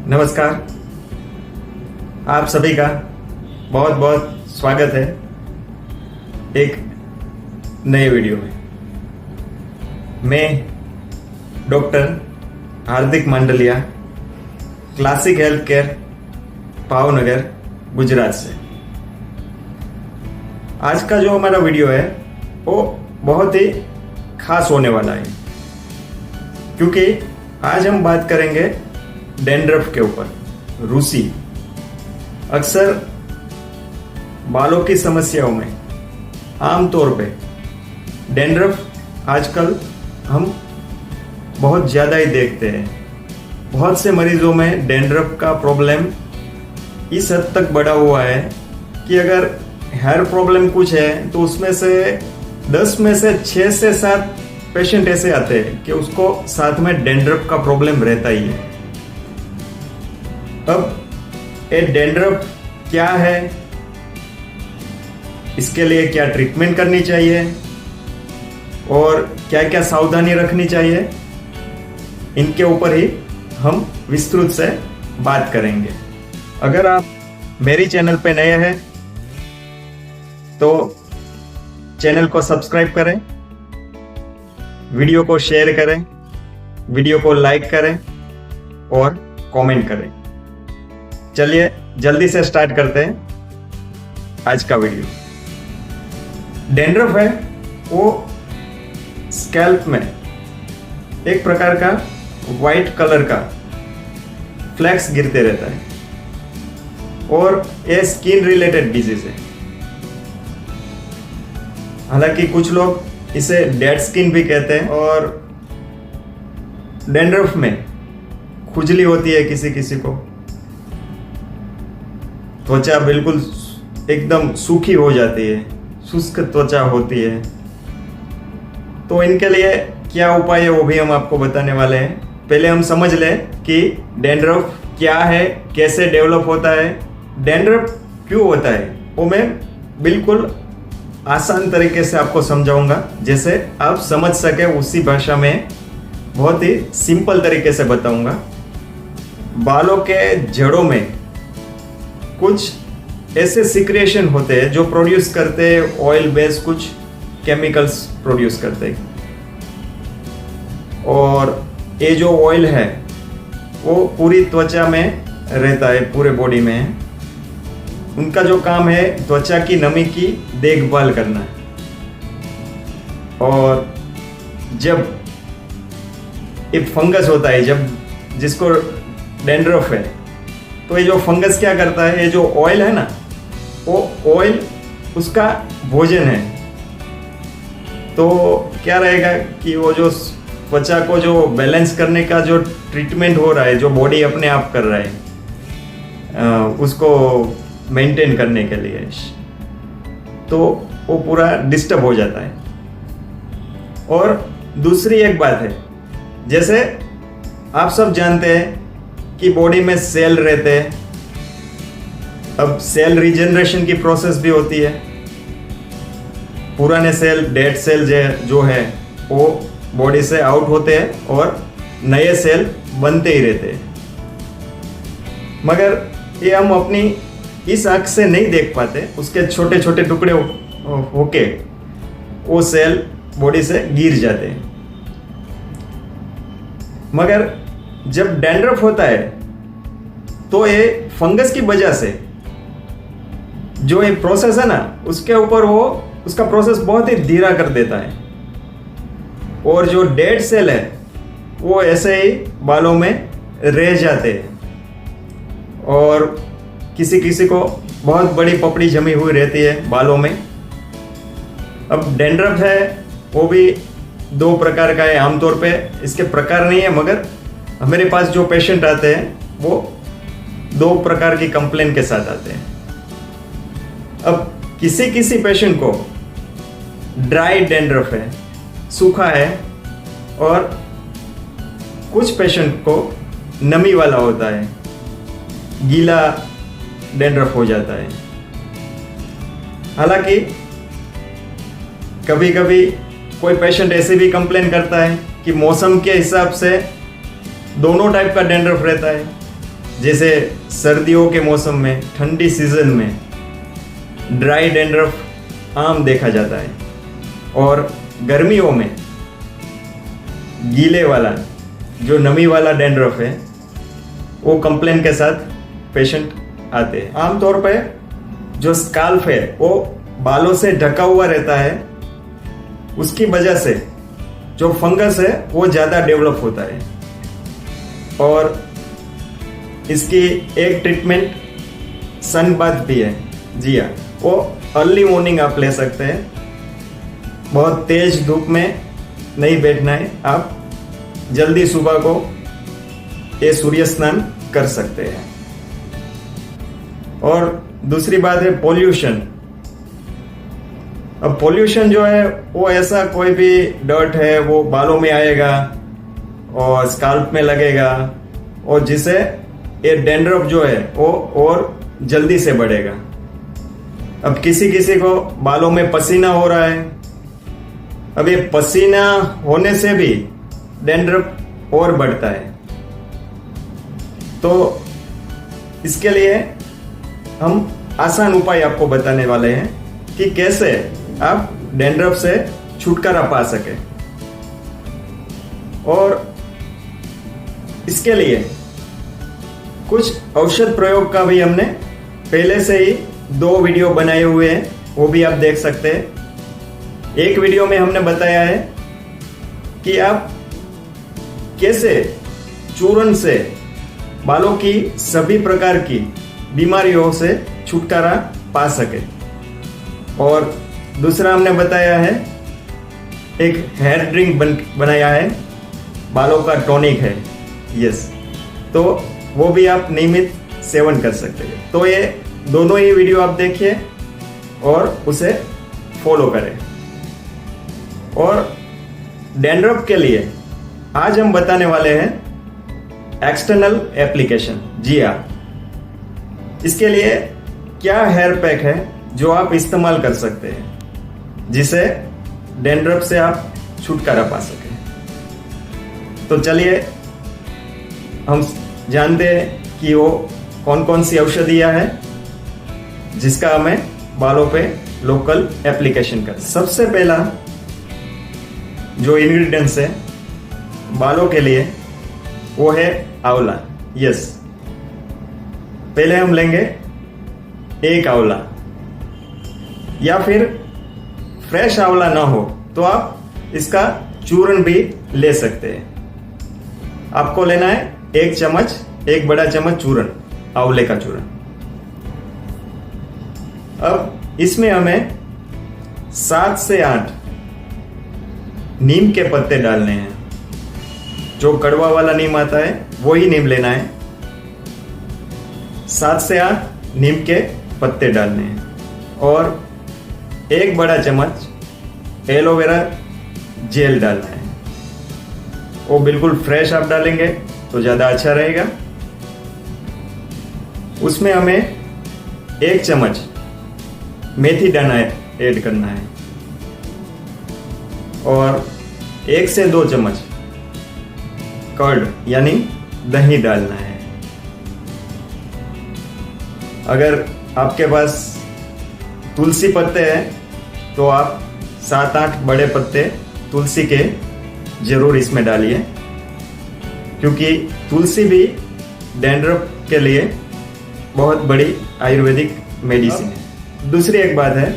नमस्कार। आप सभी का बहुत बहुत स्वागत है एक नए वीडियो में। मैं doctor Hardik Mandaliya, classic health care, Bhavnagar, Gujarat से। आज का जो हमारा वीडियो है वो बहुत ही खास होने वाला है, क्योंकि आज हम बात करेंगे डैंड्रफ के ऊपर, रूसी। अक्सर बालों की समस्याओं में आमतौर पे डैंड्रफ आजकल हम बहुत ज़्यादा ही देखते हैं। बहुत से मरीजों में डैंड्रफ का प्रॉब्लम इस हद तक बढ़ा हुआ है कि अगर हेयर प्रॉब्लम कुछ है तो उसमें से 10 में से 6 से 7 पेशेंट ऐसे आते हैं कि उसको साथ में डैंड्रफ का प्रॉब्लम रहता ही है। अब ये डैंड्रफ क्या है, इसके लिए क्या ट्रीटमेंट करनी चाहिए और क्या क्या सावधानी रखनी चाहिए, इनके ऊपर ही हम विस्तृत से बात करेंगे। अगर आप मेरी चैनल पे नए हैं तो चैनल को सब्सक्राइब करें, वीडियो को शेयर करें, वीडियो को लाइक करें और कमेंट करें। चलिए जल्दी से स्टार्ट करते हैं आज का वीडियो। डैंड्रफ है वो स्कैल्प में एक प्रकार का वाइट कलर का फ्लैक्स गिरते रहता है और ये स्किन रिलेटेड डिजीज है। हालांकि कुछ लोग इसे डेड स्किन भी कहते हैं। और डैंड्रफ में खुजली होती है, किसी किसी को त्वचा बिल्कुल एकदम सूखी हो जाती है, शुष्क त्वचा होती है। तो इनके लिए क्या उपाय है वो भी हम आपको बताने वाले हैं। पहले हम समझ लें कि डैंड्रफ क्या है, कैसे डेवलप होता है, डैंड्रफ क्यों होता है। वो मैं बिल्कुल आसान तरीके से आपको समझाऊंगा, जैसे आप समझ सके उसी भाषा में बहुत ही सिंपल तरीके से बताऊंगा। बालों के जड़ों में कुछ ऐसे सिक्रेशन होते हैं जो प्रोड्यूस करते हैं ऑयल बेस कुछ केमिकल्स प्रोड्यूस करते हैं। और ये जो ऑयल है वो पूरी त्वचा में रहता है, पूरे बॉडी में। उनका जो काम है त्वचा की नमी की देखभाल करना। और जब एक फंगस होता है, जब जिसको डैंड्रफ है, तो ये जो फंगस क्या करता है, ये जो ऑयल है ना, वो ऑयल उसका भोजन है। तो क्या रहेगा कि वो जो त्वचा को जो बैलेंस करने का जो ट्रीटमेंट हो रहा है, जो बॉडी अपने आप कर रहा है उसको मेंटेन करने के लिए, तो वो पूरा डिस्टर्ब हो जाता है। और दूसरी एक बात है, जैसे आप सब जानते हैं कि बॉडी में सेल रहते हैं। अब सेल रिजनरेशन की प्रोसेस भी होती है। पुराने सेल, डेड सेल जो है वो बॉडी से आउट होते हैं और नए सेल बनते ही रहते हैं। मगर ये हम अपनी इस आँख से नहीं देख पाते, उसके छोटे छोटे टुकड़े होके वो सेल बॉडी से गिर जाते हैं। मगर जब डैंड्रफ होता है तो ये फंगस की वजह से जो ये प्रोसेस है ना, उसके ऊपर वो उसका प्रोसेस बहुत ही धीरा कर देता है। और जो डेड सेल है वो ऐसे ही बालों में रह जाते हैं और किसी किसी को बहुत बड़ी पपड़ी जमी हुई रहती है बालों में। अब डैंड्रफ है वो भी 2 प्रकार का है। आमतौर पे इसके प्रकार नहीं है, मगर हमारे पास जो पेशेंट आते हैं वो 2 प्रकार की कंप्लेन के साथ आते हैं। अब किसी किसी पेशेंट को ड्राई डैंड्रफ है, सूखा है, और कुछ पेशेंट को नमी वाला होता है, गीला डैंड्रफ हो जाता है। हालांकि कभी कभी कोई पेशेंट ऐसे भी कंप्लेन करता है कि मौसम के हिसाब से दोनों टाइप का डैंड्रफ रहता है। जैसे सर्दियों के मौसम में, ठंडी सीजन में ड्राई डैंड्रफ आम देखा जाता है, और गर्मियों में गीले वाला, जो नमी वाला डैंड्रफ है, वो कंप्लेन के साथ पेशेंट आते हैं। आमतौर पे जो स्काल्फ है वो बालों से ढका हुआ रहता है, उसकी वजह से जो फंगस है वो ज़्यादा डेवलप होता है। और इसकी एक ट्रीटमेंट सन बाथ भी है। जी हाँ, वो अर्ली मॉर्निंग आप ले सकते हैं, बहुत तेज धूप में नहीं बैठना है, आप जल्दी सुबह को ये सूर्य स्नान कर सकते हैं। और दूसरी बात है पोल्यूशन। अब पोल्यूशन जो है वो ऐसा कोई भी डर्ट है वो बालों में आएगा और स्काल्प में लगेगा, और जिससे ये डैंड्रफ जो है वो और जल्दी से बढ़ेगा। अब किसी किसी को बालों में पसीना हो रहा है, अब ये पसीना होने से भी डैंड्रफ और बढ़ता है। तो इसके लिए हम आसान उपाय आपको बताने वाले हैं कि कैसे आप डैंड्रफ से छुटकारा पा सके। और इसके लिए कुछ औषध प्रयोग का भी हमने पहले से ही 2 वीडियो बनाए हुए हैं, वो भी आप देख सकते हैं। एक वीडियो में हमने बताया है कि आप कैसे चूर्ण से बालों की सभी प्रकार की बीमारियों से छुटकारा पा सके, और दूसरा हमने बताया है एक हेयर ड्रिंक बनाया है, बालों का टॉनिक है। यस, तो वो भी आप नियमित सेवन कर सकते हैं। तो ये दोनों ही वीडियो आप देखिए और उसे फॉलो करें। और डैंड्रफ के लिए आज हम बताने वाले हैं एक्सटर्नल एप्लीकेशन। जी हाँ, इसके लिए क्या हेयर पैक है जो आप इस्तेमाल कर सकते हैं जिसे डैंड्रफ से आप छुटकारा पा सकें। तो चलिए हम जानते हैं कि वो कौन कौन सी औषधियाँ हैं जिसका हमें बालों पे लोकल एप्लीकेशन कर। सबसे पहला जो इंग्रेडिएंट्स है बालों के लिए वो है आंवला। यस, पहले हम लेंगे 1 आंवला, या फिर फ्रेश आंवला ना हो तो आप इसका चूर्ण भी ले सकते हैं। आपको लेना है 1 चम्मच, 1 बड़ा चम्मच चूर्ण, आंवले का चूर्ण। अब इसमें हमें 7 से 8 नीम के पत्ते डालने हैं। जो कड़वा वाला नीम आता है वही नीम लेना है। 7 से 8 नीम के पत्ते डालने हैं, और 1 बड़ा चम्मच एलोवेरा जेल डालना है। वो बिल्कुल फ्रेश आप डालेंगे तो ज़्यादा अच्छा रहेगा। उसमें हमें 1 चम्मच मेथी दाना ऐड करना है, और 1 से 2 चम्मच कर्ड यानी दही डालना है। अगर आपके पास तुलसी पत्ते हैं तो आप 7-8 बड़े पत्ते तुलसी के जरूर इसमें डालिए, क्योंकि तुलसी भी डैंड्रफ के लिए बहुत बड़ी आयुर्वेदिक मेडिसिन है। दूसरी एक बात है,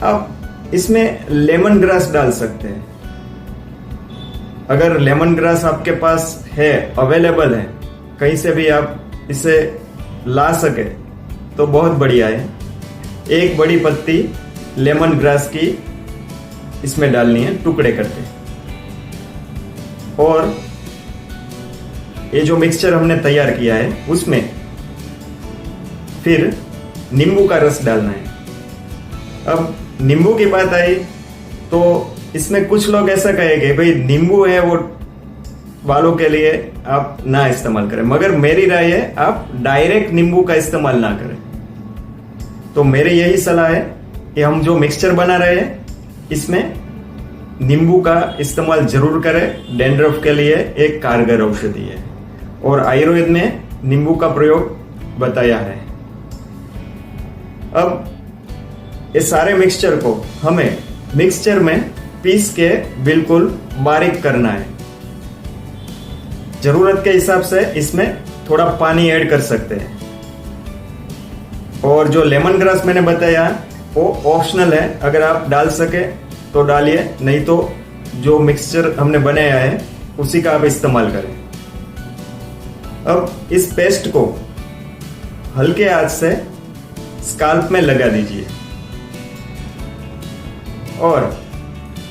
आप इसमें लेमन ग्रास डाल सकते हैं। अगर लेमन ग्रास आपके पास है, अवेलेबल है, कहीं से भी आप इसे ला सके तो बहुत बढ़िया है। 1 बड़ी पत्ती लेमन ग्रास की इसमें डालनी है टुकड़े करके, और ये जो मिक्सचर हमने तैयार किया है उसमें फिर नींबू का रस डालना है। अब नींबू की बात आई तो इसमें कुछ लोग ऐसा कहेंगे भाई नींबू है वो बालों के लिए आप ना इस्तेमाल करें, मगर मेरी राय है आप डायरेक्ट नींबू का इस्तेमाल ना करें। तो मेरी यही सलाह है कि हम जो मिक्सचर बना रहे हैं इसमें नींबू का इस्तेमाल जरूर करें। डैंड्रफ के लिए एक कारगर औषधि है। और आयुर्वेद में नींबू का प्रयोग बताया है। अब ये सारे मिक्सचर को हमें मिक्सचर में पीस के बिल्कुल बारीक करना है। जरूरत के हिसाब से इसमें थोड़ा पानी ऐड कर सकते हैं। और जो लेमन ग्रास मैंने बताया वो ऑप्शनल है, अगर आप डाल सके तो डालिए, नहीं तो जो मिक्सचर हमने बनाया है उसी का आप इस्तेमाल करें। अब इस पेस्ट को हल्के हाथ से स्काल्प में लगा दीजिए। और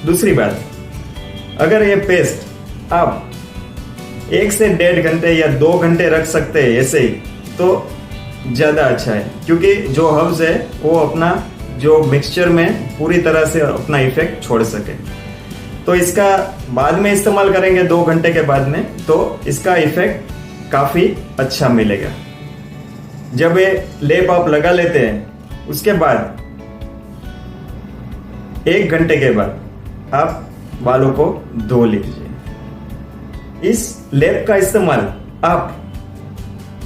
दूसरी बात, अगर ये पेस्ट आप 1 से 1.5 घंटे या 2 घंटे रख सकते हैं ऐसे ही तो ज़्यादा अच्छा है, क्योंकि जो हर्ब्स है वो अपना जो मिक्सचर में पूरी तरह से अपना इफेक्ट छोड़ सके। तो इसका बाद में इस्तेमाल करेंगे 2 घंटे के बाद में, तो इसका इफेक्ट काफ़ी अच्छा मिलेगा। जब ये लेप आप लगा लेते हैं उसके बाद 1 घंटे के बाद आप बालों को धो लीजिए। इस लेप का इस्तेमाल आप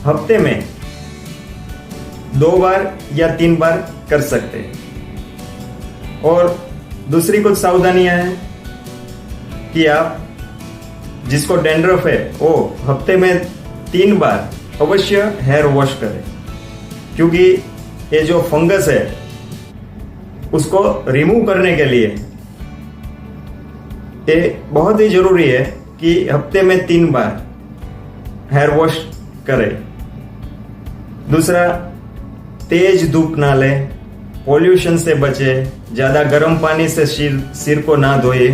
हफ्ते में 2 बार या 3 बार कर सकते हैं। और दूसरी कुछ सावधानियां हैं कि आप जिसको डैंड्रफ है वो हफ्ते में 3 बार अवश्य हेयर वॉश करें, क्योंकि ये जो फंगस है उसको रिमूव करने के लिए ये बहुत ही जरूरी है कि हफ्ते में 3 बार हेयर वॉश करें। दूसरा, तेज धूप ना लें, पॉल्यूशन से बचे, ज़्यादा गर्म पानी से सिर को ना धोए।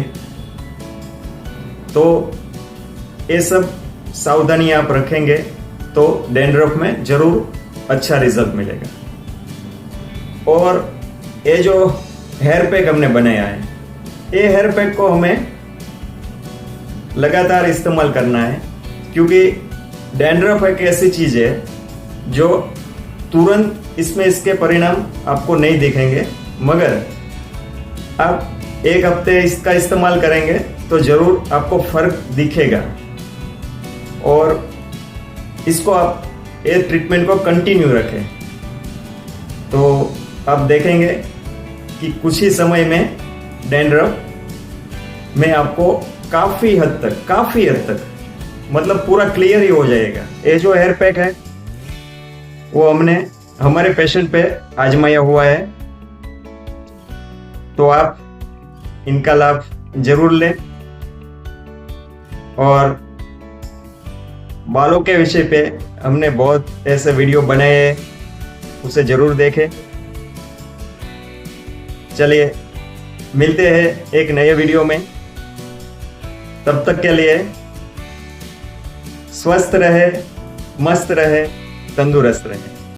तो ये सब सावधानी आप रखेंगे तो डैंड्रफ में जरूर अच्छा रिजल्ट मिलेगा। और ये जो हेयर पैक हमने बनाया है, ये हेयर पैक को हमें लगातार इस्तेमाल करना है, क्योंकि डैंड्रफ एक ऐसी चीज है जो तुरंत इसमें इसके परिणाम आपको नहीं दिखेंगे, मगर आप 1 हफ्ते इसका इस्तेमाल करेंगे तो जरूर आपको फर्क दिखेगा। और इसको आप ये ट्रीटमेंट को कंटिन्यू रखें तो आप देखेंगे कि कुछ ही समय में डैंड्रफ में आपको काफी हद तक मतलब पूरा क्लियर ही हो जाएगा। ये जो हेयर पैक है वो हमने हमारे पेशेंट पे आजमाया हुआ है, तो आप इनका लाभ जरूर लें। और बालों के विषय पे हमने बहुत ऐसे वीडियो बनाए हैं, उसे जरूर देखें। चलिए मिलते हैं एक नए वीडियो में, तब तक के लिए स्वस्थ रहे, मस्त रहे, तंदुरुस्त रहे।